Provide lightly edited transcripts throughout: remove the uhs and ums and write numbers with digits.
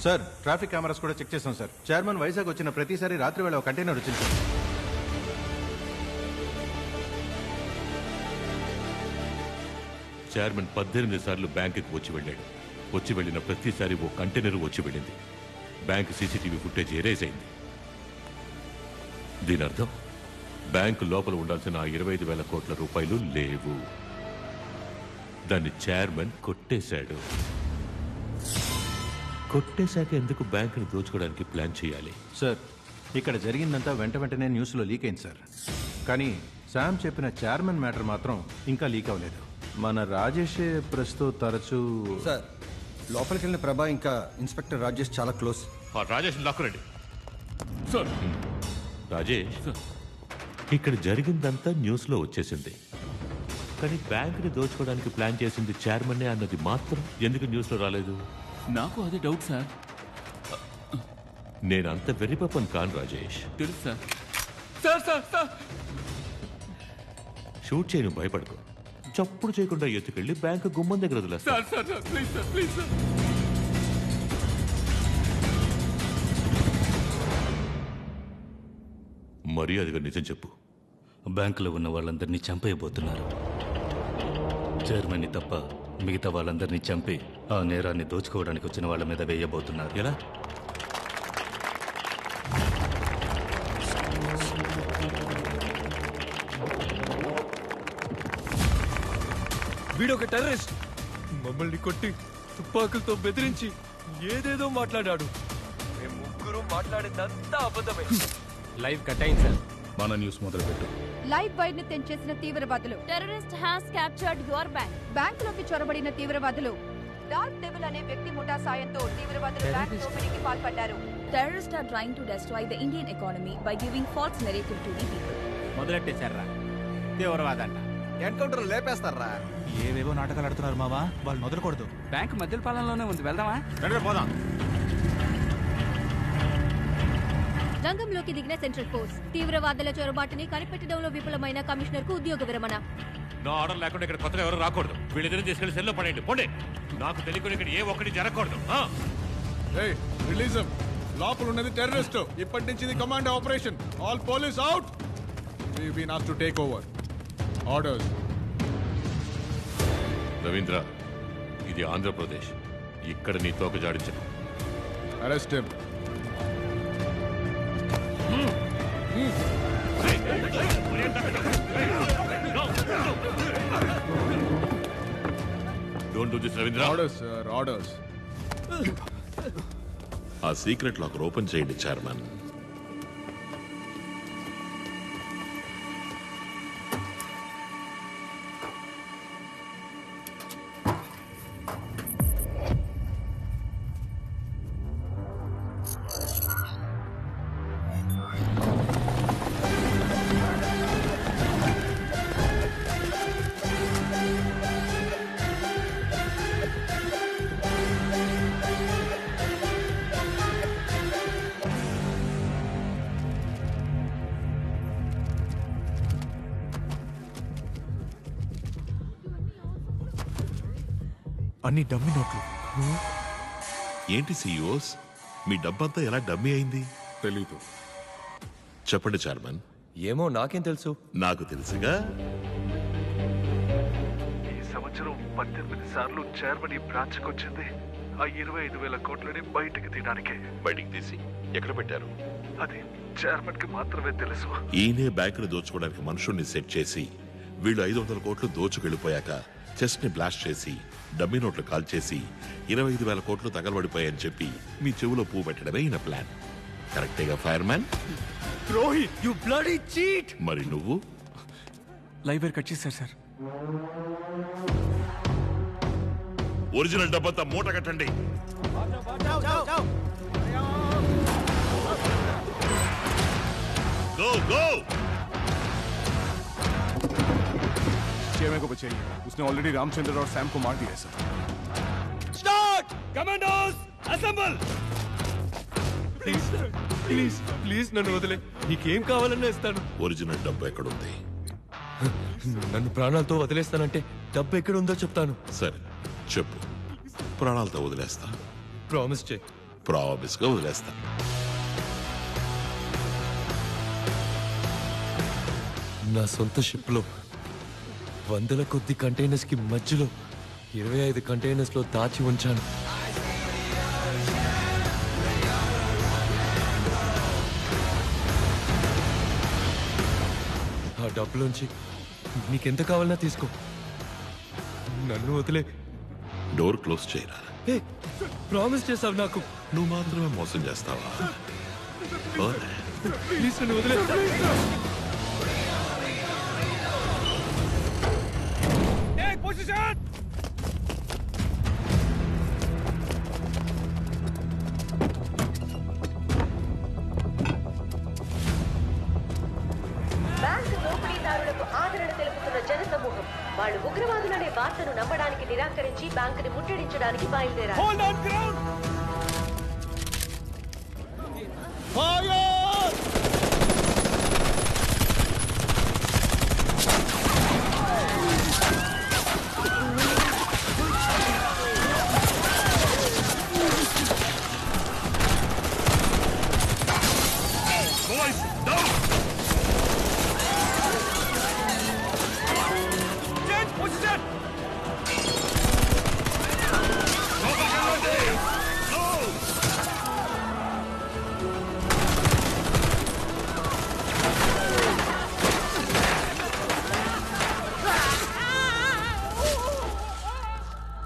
Sir traffic cameras కూడా check చేసాం sir. Chairman Vizag వచ్చిన ప్రతిసారి రాత్రి వేళ ఒక కంటైనర్ వచ్చింది సార్. చైర్మన్ 18 సార్లు బ్యాంకుకి వచ్చి వెళ్ళాడు. వచ్చి వెళ్ళిన ప్రతిసారి ఓ కంటైనర్ వచ్చి వెళ్ళింది. బ్యాంక్ సీసీటీవీ ఫుటేజ్ ఎరేజ్ అయింది. దీని అర్థం బ్యాంకు లోపల ఉండాల్సిన 25,000 కోట్ల రూపాయలు లేవు. దాన్ని చైర్మన్ కొట్టేశాడు. కొట్టేశాక ఎందుకు బ్యాంకుని దోచుకోవడానికి ప్లాన్ చేయాలి? సార్ ఇక్కడ జరిగిందంతా వెంటనే న్యూస్లో లీక్ అయింది సార్. కానీ శామ్ చెప్పిన చైర్మన్ మ్యాటర్ మాత్రం ఇంకా లీక్ అవ్వలేదు. మన రాజేష్ ప్రస్తుతం తరచూ సార్ లోపలికి వెళ్ళిన ప్రభా ఇంకా ఇన్స్పెక్టర్ రాజేష్ చాలా క్లోజ్. రాజేష్ లాక్కురండి. సార్ రాజేష్, ఇక్కడ జరిగిందంతా న్యూస్లో వచ్చేసింది. కానీ బ్యాంకుని దోచుకోవడానికి ప్లాన్ చేసింది చైర్మన్నే అన్నది మాత్రం ఎందుకు న్యూస్లో రాలేదు? నాకు అదే డౌట్ సార్. నేనంత వెర్రిపప్పని కాను రాజేష్. తెలుసు sir. Sir sir sir shoot చేయను, భయపడకు. చప్పుడు చేయకుండా ఎత్తుకెళ్ళి బ్యాంకు గుమ్మం దగ్గర వదిలేస్తా. Sir sir sir please sir please sir. మర్యాదగా నిజం చెప్పు. బ్యాంకులో ఉన్న వాళ్ళందరినీ చంపేయబోతున్నారు. చైర్మన్ని తప్ప మిగతా వాళ్ళందరినీ చంపి ఆ నేరాన్ని దోచుకోవడానికి వచ్చిన వాళ్ళ మీద వేయబోతున్నారు. ఎలా? వీడొక టెర్రరిస్ట్. మమ్మల్ని కొట్టి తుపాకులతో బెదిరించి ఏదేదో మాట్లాడాడు. మేము ముగ్గురు మాట్లాడిందంతా అబద్ధమే. లైవ్ కట్ అయింది సార్. మన న్యూస్ మొదలుపెట్టు. లైవ్ వైర్ ని తెంచేసిన తీవ్రవాదులు. Terrorist has captured your bank. బ్యాంకులోకి చొరబడిన తీవ్రవాదులు. డార్క్ డెవిల్ అనే వ్యక్తి ముఠా సాయంతో తీవ్రవాదులు బ్యాంక్ దోపిడీకి పాల్పడ్డారు. Terrorists are trying to destroy the Indian economy by giving false narrative to the people. మొదలెట్టేశారా తీవ్రవాదంట. ఎన్కౌంటర్ లేపేస్తారా? ఏవేవో నాటకాలు ఆడుతున్నారు మావా, వాళ్ళు మొదలకూడదు. బ్యాంక్ మధ్య పాలనలోనే ఉంది, వెళ్దామా? పోదాం. రంగంలోకి దిగిన సెంట్రల్ ఫోర్స్. తీవ్రవాదుల చొరబాటుని కనిపెట్టడంలో విఫలమైన కమిషనర్ కు ఉద్యోగ విరమణ. నా ఆర్డర్ లేకుండా ఇక్కడ కొత్తగా ఎవరు రాకూడదు. వీళ్ళిద్దరిని తీసుకెళ్లి సెల్లో పడేయండి. పోండి. నాకు తెలియకుండా ఇక్కడ ఏ ఒక్కటి జరగకూడదు. రిలీజం లోపల ఉన్నది టెర్రరిస్ట్. ఇప్పటి నుంచి ఇది command operation. All police out. We been asked to take over orders. Ravindra, ఇది ఆంధ్రప్రదేశ్. ఇక్కడ నీ తోక జాడించను. Arrest him. Don't do this Ravindra. Orders sir, orders. ఆ సీక్రెట్ లాకర్ ఓపెన్ చేయండి చైర్మన్. అన్ని డమ్మి నోట్లు. ఏంటి సీఈఓస్, మీ డబ్బంతా ఎలా డమ్మీ అయింది? తెలీదు. చెప్పండి చైర్మన్. ఏమో నాకేం తెలుసు. నాకు తెలుసుగా. ఈ సంవత్సరం 18 సార్లు చైర్మన్ ఈ బ్రాంచ్కి వచ్చింది. ఆ 25,000 కోట్లని బయటికి తీయడానికే. బయటికి తీసి ఎక్కడ పెట్టారు? అది చైర్మన్ కి మాత్రమే తెలుసు. ఈయనే బ్యాంకుని దోచుకోవడానికి మనుషుల్ని సెట్ చేసి వీళ్ళు 500 కోట్లు దోచుకెళ్లిపోయాక చెస్ట్ ని బ్లాస్ట్ చేసి డమ్మీ నోట్లు కాల్ చేసి 25,000 కోట్లు తగలబడిపోయాయని చెప్పి మీ చెవులో పువ్వు పెట్టడమే ఈయన ప్లాన్. కరెక్టేగా ఫైర్మ్యాన్? ద్రోహి, యు బ్లడీ చీట్. మరి నువ్వు? లైవ్ వైర్ కట్ చేశారు సార్. ఒరిజినల్ డబ్బంతా మూట కట్టండి. Go go. को बचाइए. उसने ऑलरेडी रामचंद्र और सैम को मार दिया है sir. Start. Commandos assemble. Please please please నన్ను వదిలే. నీకేం కావాలన్నా ఇస్తాను. ఒరిజినల్ డబ్బు ఎక్కడుంది? నన్ను ప్రాణాలతో వదిలేస్తానంటే డబ్బు ఎక్కడ ఉందో చెప్తాను. సరే చెప్పు, ప్రాణాలతో వదిలేస్తా. ప్రామిస్ చేయి. ప్రామిస్గా వదిలేస్తా. నా సొంత షిప్లో 100 కొద్ది కంటైనర్స్కి మధ్యలో 25 కంటైనర్స్లో దాచి ఉంచాను. ఆ డబ్బులోంచి నీకెంత కావాలన్నా తీసుకో, నన్ను వదిలే. డోర్ క్లోజ్ చేయరా. ప్రామిస్ చేసావు నాకు. నువ్వు మాత్రమే మోసం చేస్తావా? ఓరే. ప్లీజ్ నన్ను వదిలే. బ్యాంకు దోపిడీదారులకు ఆదరణ తెలుపుతున్న జనసమూహం వాళ్ళు ఉగ్రవాదులనే వార్తను నమ్మడానికి నిరాకరించి బ్యాంకుని ముట్టడించడానికి బయలుదేరారు.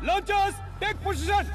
Launchers, take position!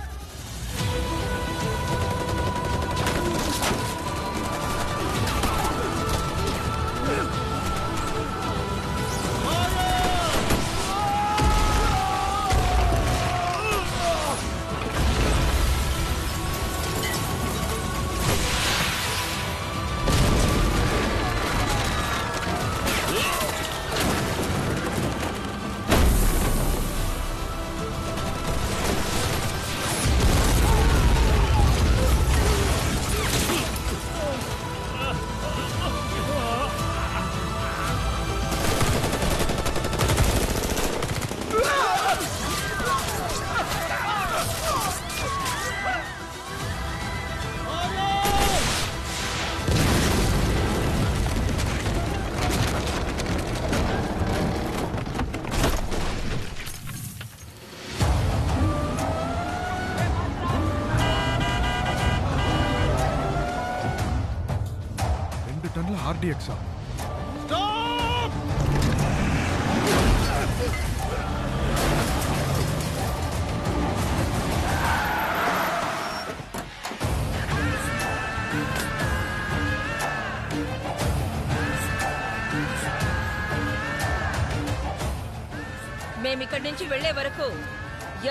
RDX. మేమిక్కడి నుంచి వెళ్లే వరకు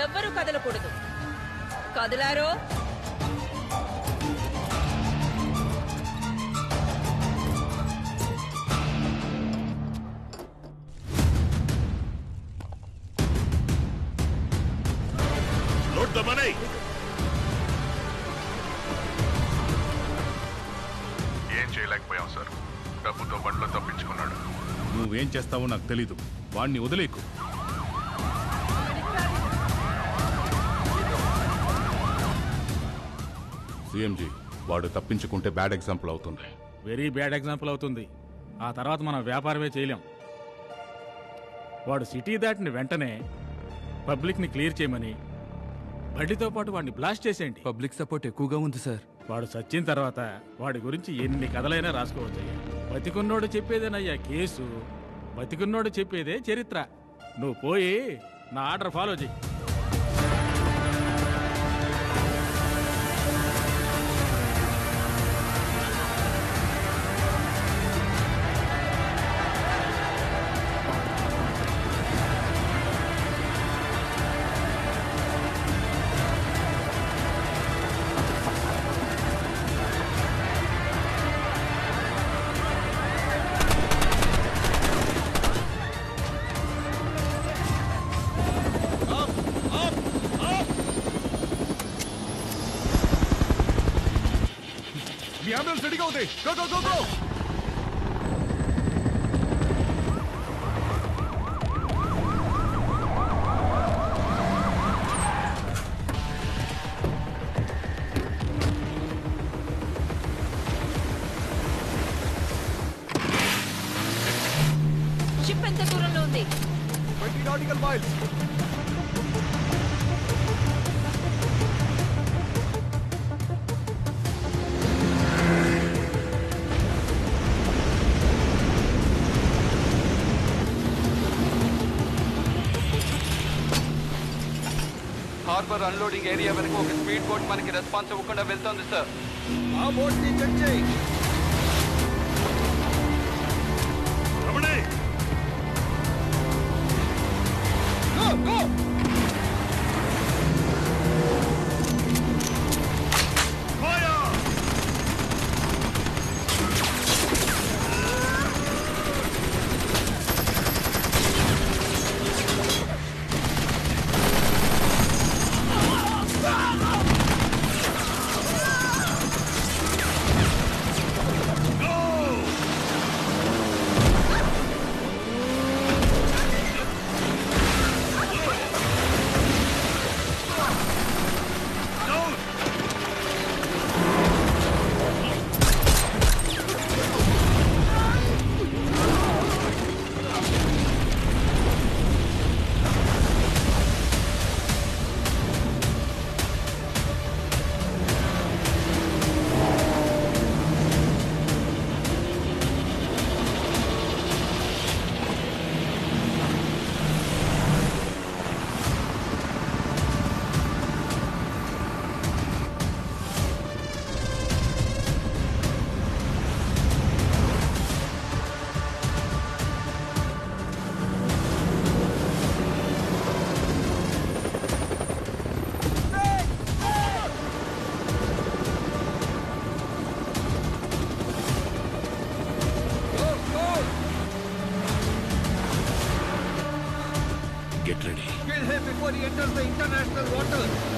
ఎవ్వరూ కదలకూడదు. కదలారో Load the money. ఏం చేయలేకపోయాం సార్. డబ్బుతో బండ్లో తప్పించుకున్నాడు. నువ్వేం చేస్తావో నాకు తెలీదు. వాణ్ణి వదిలేకు. సిఎంజీ, వాడు తప్పించుకుంటే బ్యాడ్ ఎగ్జాంపుల్ అవుతుంది. వెరీ బ్యాడ్ ఎగ్జాంపుల్ అవుతుంది. ఆ తర్వాత మనం వ్యాపారమే చేయలేం. వాడు సిటీ దాటిన వెంటనే పబ్లిక్ని క్లియర్ చేయమని, బండితో పాటు వాడిని బ్లాస్ట్ చేసేయండి. పబ్లిక్ సపోర్ట్ ఎక్కువగా ఉంది సార్. వాడు చచ్చిన తర్వాత వాడి గురించి ఎన్ని కథలైనా రాసుకోవచ్చయ్యా. బతికున్నోడు చెప్పేదేనయ్యా కేసు, బతికున్నోడు చెప్పేదే చరిత్ర. నువ్వు పోయి నా ఆర్డర్ ఫాలో చెయ్యి. మీ అంబులెన్స్ రెడీగా ఉంది. Go go go go. Nautical miles. Harbour unloading area వరకు ఒక స్పీడ్ బోట్ మనకి రెస్పాన్స్ ఇవ్వకుండా వెళ్తోంది సార్. ఆ బోట్ ని చెక్ చేయి. Go, go! Get ready. Kill him before he enters the international waters.